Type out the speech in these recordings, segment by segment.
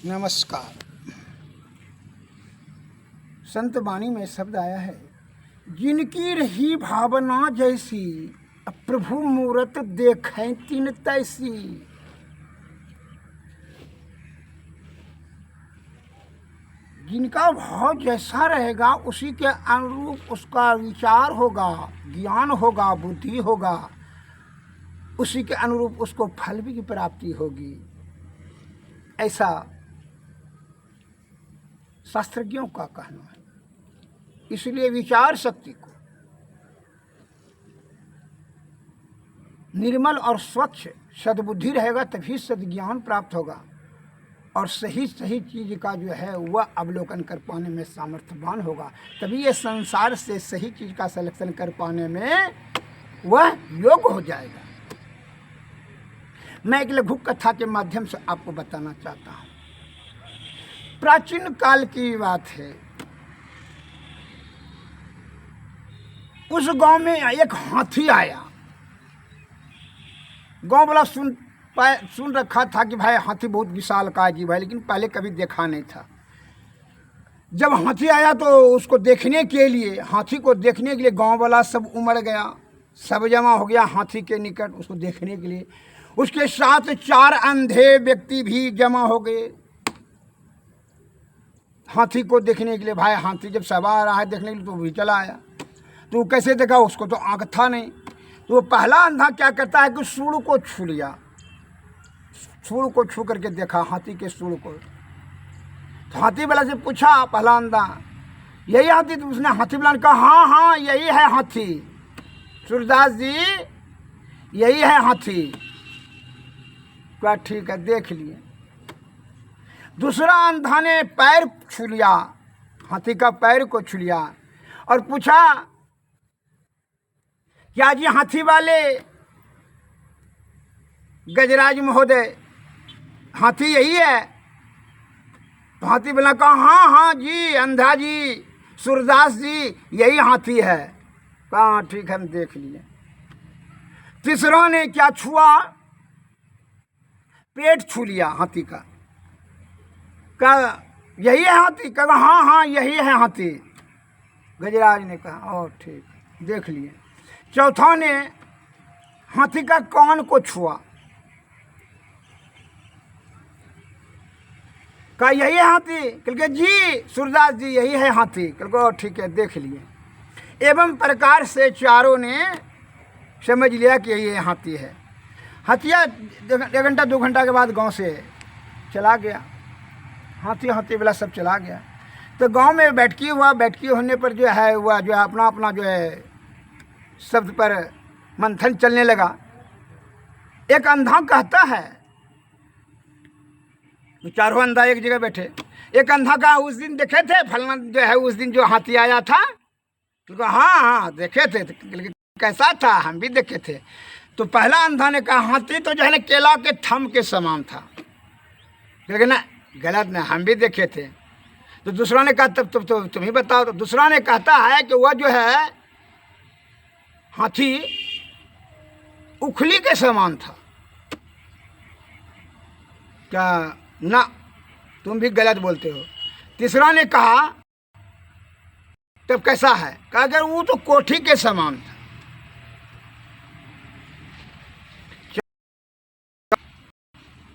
नमस्कार। संत वाणी में शब्द आया है, जिनकी रही भावना जैसी प्रभु मूरत देखें तिन तैसी। जिनका भाव जैसा रहेगा उसी के अनुरूप उसका विचार होगा, ज्ञान होगा, बुद्धि होगा, उसी के अनुरूप उसको फल भी की प्राप्ति होगी। ऐसा शास्त्रज्ञों का कहना है। इसलिए विचार शक्ति को निर्मल और स्वच्छ सद्बुद्धि रहेगा तभी सद्ज्ञान प्राप्त होगा और सही चीज़ का जो है वह अवलोकन कर पाने में सामर्थ्यवान होगा। तभी ये संसार से सही चीज़ का सिलेक्शन कर पाने में वह योग्य हो जाएगा। मैं एक लघु कथा के माध्यम से आपको बताना चाहता हूँ। प्राचीन काल की बात है। उस गांव में एक हाथी आया। गांव वाला सुन रखा था कि भाई हाथी बहुत विशालकाय जीव है, लेकिन पहले कभी देखा नहीं था। जब हाथी आया तो उसको देखने के लिए, हाथी को देखने के लिए गांव वाला सब उमड़ गया, सब जमा हो गया हाथी के निकट उसको देखने के लिए। उसके साथ 4 अंधे व्यक्ति भी जमा हो गए हाथी को देखने के लिए। भाई हाथी जब सवार आ रहा है देखने के लिए तो भी चला आया। तो कैसे देखा, उसको तो आँख था नहीं। तो पहला अंधा क्या करता है कि सूंड को छू लिया, सूंड को छू करके देखा हाथी के सूंड को। तो हाथी वाला से पूछा पहला अंधा, यही हाथी? तो उसने हाथी वाला ने कहा हाँ यही है हाथी सूरदास जी, यही है हाथी। क्या ठीक है, देख लिए। दूसरा अंधा ने पैर छू लिया, हाथी का पैर को छू लिया और पूछा, क्या जी हाथी वाले गजराज महोदय हाथी यही है? तो हाथी वाला कहा हाँ जी अंधा जी, सूरदास जी, यही हाथी है। कहा ठीक है, हम देख लिए। तीसरा ने क्या छुआ, पेट छू लिया हाथी का। कहा यही है हाथी? कहा हाँ यही है हाथी। गजराज ने कहा ओ ठीक, देख लिए। चौथा ने हाथी का कान को छुआ, कहा यही है हाथी? कह जी सूरदास जी यही है हाथी। कह ठीक है, देख लिए। एवं प्रकार से चारों ने समझ लिया कि यही हाथी है। हथिया 1 घंटा 2 घंटा के बाद गांव से चला गया हाथी वाला सब चला गया। तो गांव में बैठकी हुआ। बैठकी होने पर जो है वह जो है अपना अपना जो है शब्द पर मंथन चलने लगा। एक अंधा कहता है, चारों अंधा एक जगह बैठे। एक अंधा का उस दिन देखे थे फलना जो है उस दिन जो हाथी आया था? तो हाँ देखे थे। कैसा था? हम भी देखे थे। तो पहला अंधा ने कहा हाथी तो जो है ना केला के थम के समान था। लेकिन ना गलत नहीं, हम भी देखे थे। तो दूसरा ने कहा तब तो तुम ही बताओ। तो दूसरा ने कहता है कि वह जो है हाथी उखली के समान था। क्या ना, तुम भी गलत बोलते हो। तीसरा ने कहा तब कैसा है? कहा अगर वो तो कोठी के समान था।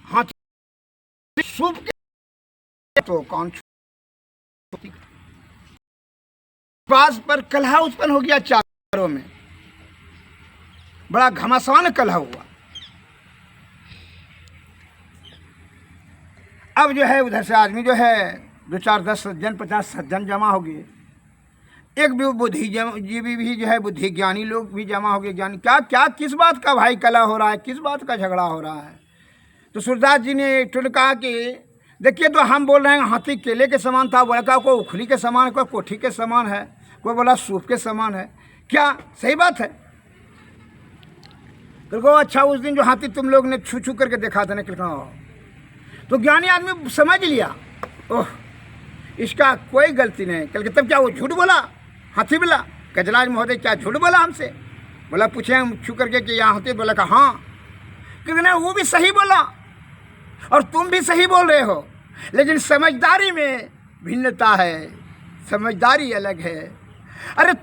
हाथी सूप के तो कौन पास पर कलह उत्पन्न हो गया चारों में। बड़ा घमासान कलह हुआ। अब जो है उधर से आदमी जो है 2 4 10 सज्जन 50 सज्जन जमा हो गए। एक भी बुद्धिजीवी भी जो है बुद्धि ज्ञानी लोग भी जमा हो गए। ज्ञानी क्या क्या किस बात का भाई कलह हो रहा है, किस बात का झगड़ा हो रहा है? तो सूरदास जी ने टुल कहा कि देखिए तो हम बोल रहे हैं हाथी केले के समान था, बोला कहा कोई उखली के समान है, कोई कोठी के समान है, कोई बोला सूप के समान है। क्या सही बात है? कहो अच्छा उस दिन जो हाथी तुम लोग ने छू करके देखा था ना, कहा तो ज्ञानी आदमी समझ लिया ओह इसका कोई गलती नहीं। कल तब क्या वो झूठ बोला हाथी बोला? गजराज महोदय क्या झूठ बोला हमसे? बोला पूछे हम छू करके कि यहाँ हाथी? बोला कहा हाँ। क्योंकि ना वो भी सही बोला और तुम भी सही बोल रहे हो। लेकिन समझदारी में भिन्नता है, समझदारी अलग है। अरे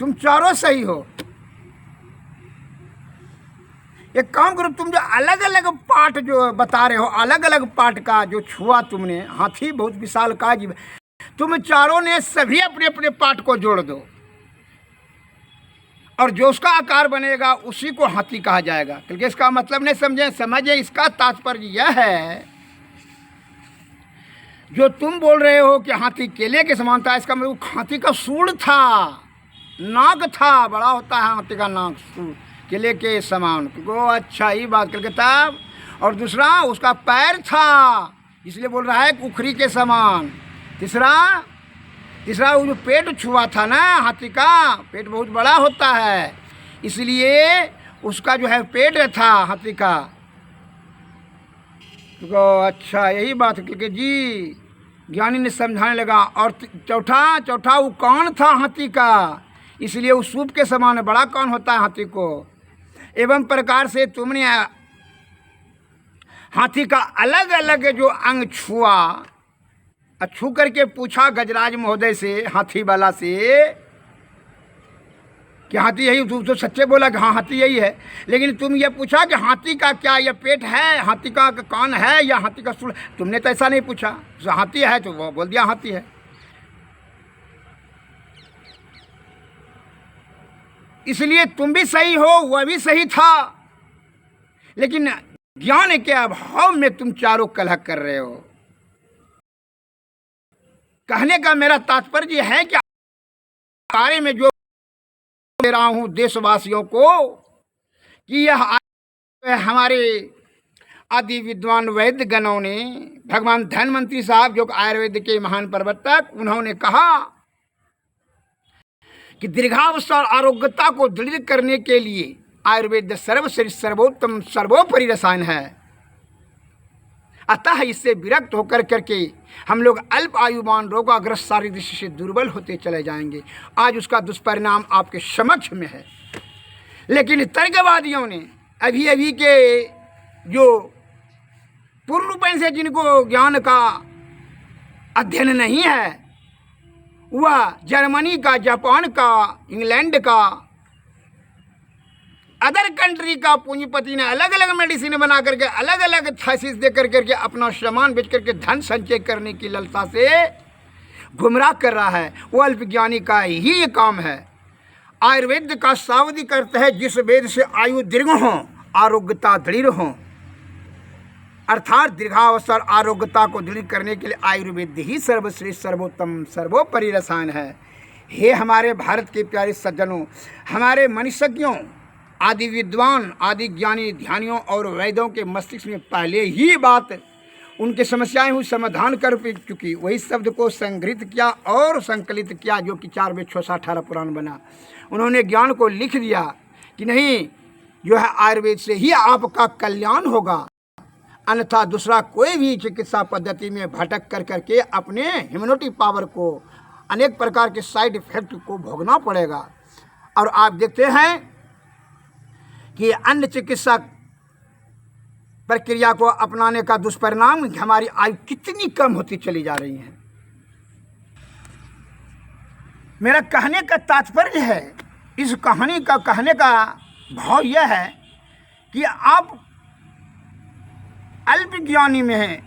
तुम चारों सही हो, एक काम करो, तुम जो अलग अलग पार्ट जो बता रहे हो, अलग अलग पार्ट का जो छुआ तुमने, हाथी बहुत विशाल का जीव, तुम चारों ने सभी अपने अपने पार्ट को जोड़ दो और जो उसका आकार बनेगा उसी को हाथी कहा जाएगा। क्योंकि इसका मतलब नहीं समझे, इसका तात्पर्य यह है, जो तुम बोल रहे हो कि हाथी केले के समान था, इसका मतलब हाथी का सूंड था, नाक था, बड़ा होता है हाथी का नाक, सूंड केले के समान। तो अच्छा ही बात करके तब, और दूसरा उसका पैर था, इसलिए बोल रहा है उखरी के समान। तीसरा वो जो पेट छुआ था ना, हाथी का पेट बहुत बड़ा होता है, इसलिए उसका जो है पेट था हाथी का। तो अच्छा यही बात करके जी ज्ञानी ने समझाने लगा। और चौथा वो कान था हाथी का, इसलिए वो सूप के समान बड़ा कान होता है हाथी को। एवं प्रकार से तुमने हाथी का अलग अलग जो अंग छुआ, छू करके पूछा गजराज महोदय से, हाथी वाला से, कि हाथी यही, तू तो सच्चे बोला कि हाँ हाथी यही है, लेकिन तुम ये पूछा कि हाथी का क्या ये पेट है, हाथी का कान है या हाथी का सूंड, तुमने तो ऐसा नहीं पूछा। तो हाथी है तो वो बोल दिया हाथी है। इसलिए तुम भी सही हो, वह भी सही था, लेकिन ज्ञान के अभाव में तुम चारों कलह कर रहे हो। कहने का मेरा तात्पर्य है कि बारे में जो दे रहा हूं देशवासियों को, कि यह हमारे आदि विद्वान वैद्य गणों ने, भगवान धन्वंतरी साहब जो आयुर्वेद के महान प्रवर्तक, उन्होंने कहा कि दीर्घावस्था और आरोग्यता को दृढ़ करने के लिए आयुर्वेद सर्वश्रेष्ठ सर्वोत्तम सर्वोपरि रसायन है। अतः इससे विरक्त होकर करके हम लोग अल्प आयुमान रोगाग्रस्त शारीरिक दृष्टि से दुर्बल होते चले जाएंगे। आज उसका दुष्परिणाम आपके समक्ष में है। लेकिन तर्कवादियों ने अभी के जो पूर्ण रूप से जिनको ज्ञान का अध्ययन नहीं है, वह जर्मनी का, जापान का, इंग्लैंड का, अदर कंट्री का पूंजीपति ने अलग अलग मेडिसिन बना करके, अलग अलग थीसिस दे करके अपना सामान बेच करके धन संचय करने की ललसा से गुमराह कर रहा है। वो अल्पज्ञानी का ही ये काम है। आयुर्वेद का शाब्दिक अर्थ है जिस वेद से आयु दीर्घ हो, आरोग्यता दृढ़ हो, अर्थात दीर्घावस्था और आरोग्यता को दृढ़ करने के लिए आयुर्वेद ही सर्वश्रेष्ठ सर्वोत्तम सर्वोपरि रसायन है। हे हमारे भारत के प्यारे सज्जनों, हमारे मनीषज्ञों, आदि विद्वान, आदि ज्ञानी ध्यानियों और वैद्यों के मस्तिष्क में पहले ही बात उनके समस्याएं हुई समाधान कर चुकी, वही शब्द को संग्रहित किया और संकलित किया, जो कि 4 वेद 618 पुराण बना। उन्होंने ज्ञान को लिख दिया कि नहीं, जो है आयुर्वेद से ही आपका कल्याण होगा, अन्यथा दूसरा कोई भी चिकित्सा पद्धति में भटक कर करके अपने ह्यूमैनिटी पावर को, अनेक प्रकार के साइड इफेक्ट को भोगना पड़ेगा। और आप देखते हैं कि अन्य चिकित्सा प्रक्रिया को अपनाने का दुष्परिणाम हमारी आयु कितनी कम होती चली जा रही है। मेरा कहने का तात्पर्य है, इस कहानी का कहने का भाव यह है कि आप अल्पज्ञानी में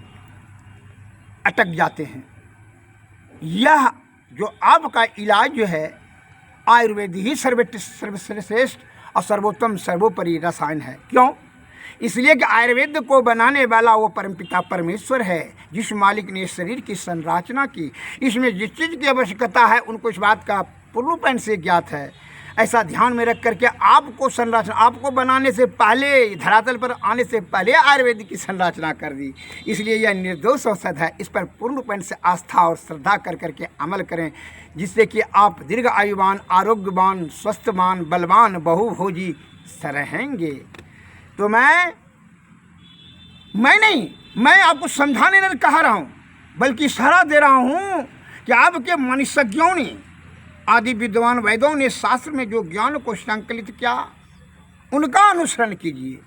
अटक जाते हैं। यह जो आपका इलाज जो है, आयुर्वेद ही सर्वश्रेष्ठ और सर्वोत्तम सर्वोपरि रसायन है। क्यों? इसलिए कि आयुर्वेद को बनाने वाला वो परमपिता परमेश्वर है, जिस मालिक ने शरीर की संरचना की। इसमें जिस चीज़ की आवश्यकता है उनको इस बात का पूर्णपण से ज्ञात है। ऐसा ध्यान में रख करके आपको संरचना, आपको बनाने से पहले, धरातल पर आने से पहले आयुर्वेद की संरचना कर दी। इसलिए यह निर्दोष औषध है। इस पर पूर्णपण से आस्था और श्रद्धा कर करके अमल करें, जिससे कि आप दीर्घ आयुवान, आरोग्यवान, स्वस्थवान, बलवान, बहुभोजी रहेंगे। तो मैं आपको समझाने नहीं कह रहा हूँ, बल्कि इशारा दे रहा हूँ कि आपके मनीषज्ञों ने, आदि विद्वान वैद्यों ने शास्त्र में जो ज्ञान को संकलित किया, उनका अनुसरण कीजिए,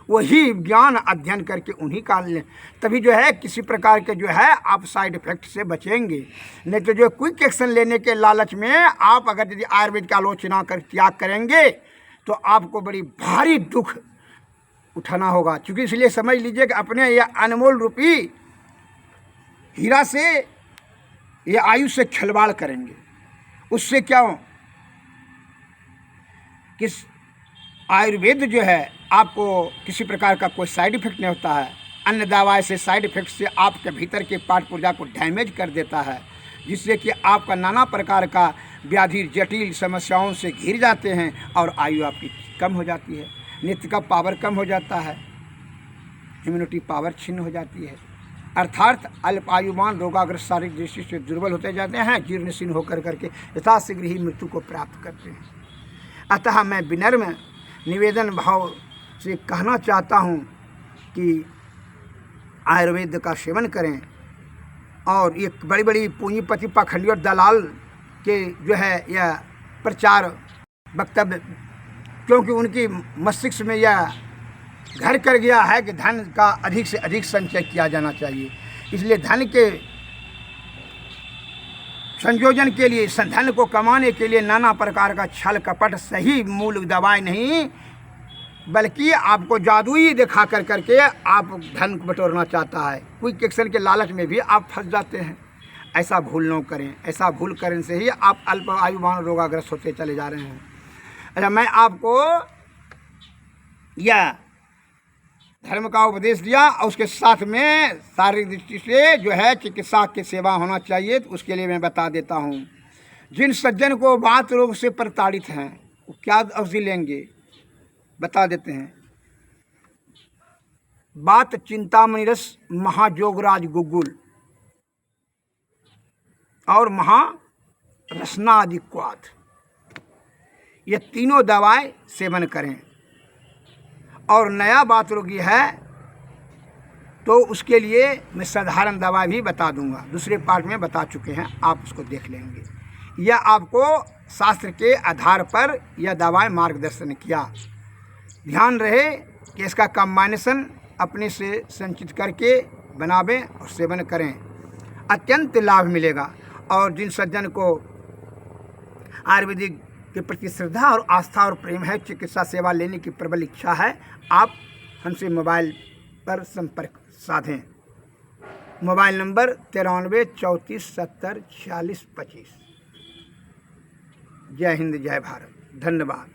वही ज्ञान अध्ययन करके उन्हीं का लें, तभी जो है किसी प्रकार के जो है आप साइड इफेक्ट से बचेंगे। नहीं तो जो क्विक एक्शन लेने के लालच में आप अगर यदि आयुर्वेद की आलोचना कर त्याग करेंगे तो आपको बड़ी भारी दुख उठाना होगा। क्योंकि इसलिए समझ लीजिए कि अपने यह अनमोल रूपी हीरा से ये आयु से खिलवाड़ करेंगे। उससे क्या हो कि आयुर्वेद जो है आपको किसी प्रकार का कोई साइड इफेक्ट नहीं होता है। अन्य दवाई से साइड इफेक्ट से आपके भीतर के पार्ट पुर्जा को डैमेज कर देता है, जिससे कि आपका नाना प्रकार का व्याधि जटिल समस्याओं से घिर जाते हैं और आयु आपकी कम हो जाती है, नित्य का पावर कम हो जाता है, इम्यूनिटी पावर छिन्न हो जाती है, अर्थात अल्प आयुमान रोगाग्रस्त शारीरिक दृष्टि से दुर्बल होते जाते हैं, जीर्णशीर्ण होकर करके यथाशीघ्र ही मृत्यु को प्राप्त करते हैं। अतः मैं विनम्र निवेदन भाव से कहना चाहता हूँ कि आयुर्वेद का सेवन करें और ये बड़ी बड़ी पूंजीपति पाखंडी और दलाल के जो है यह प्रचार वक्तव्य, क्योंकि उनकी मस्तिष्क में यह घर कर गया है कि धन का अधिक से अधिक संचय किया जाना चाहिए। इसलिए धन के संयोजन के लिए, धन को कमाने के लिए नाना प्रकार का छल कपट सही मूल दवाई नहीं, बल्कि आपको जादुई दिखा कर करके आप धन को बटोरना चाहता है। क्विक एक्शन के लालच में भी आप फंस जाते हैं। ऐसा भूल न करें। ऐसा भूल करने से ही आप अल्प आयुमान रोगाग्रस्त होते चले जा रहे हैं। अच्छा, मैं आपको यह धर्म का उपदेश दिया और उसके साथ में शारीरिक दृष्टि से जो है चिकित्सा की सेवा होना चाहिए, तो उसके लिए मैं बता देता हूँ। जिन सज्जन को वात रोग से प्रताड़ित हैं वो क्या औषधि लेंगे बता देते हैं। बात चिंतामणि रस, महाजोगराज गुग्गुल और महारसनादि क्वाथ, ये तीनों दवाएं सेवन करें। और नया बात रोगी है तो उसके लिए मैं साधारण दवा भी बता दूंगा, दूसरे पार्ट में बता चुके हैं, आप उसको देख लेंगे। यह आपको शास्त्र के आधार पर यह दवाएं मार्गदर्शन किया। ध्यान रहे कि इसका कॉम्बिनेशन अपने से संचित करके बनावें और सेवन करें, अत्यंत लाभ मिलेगा। और जिन सज्जन को आयुर्वेदिक के प्रति श्रद्धा और आस्था और प्रेम है, चिकित्सा सेवा लेने की प्रबल इच्छा है, आप हमसे मोबाइल पर संपर्क साधें। Mobile number 93 34 70 46 25। जय हिंद, जय भारत, धन्यवाद।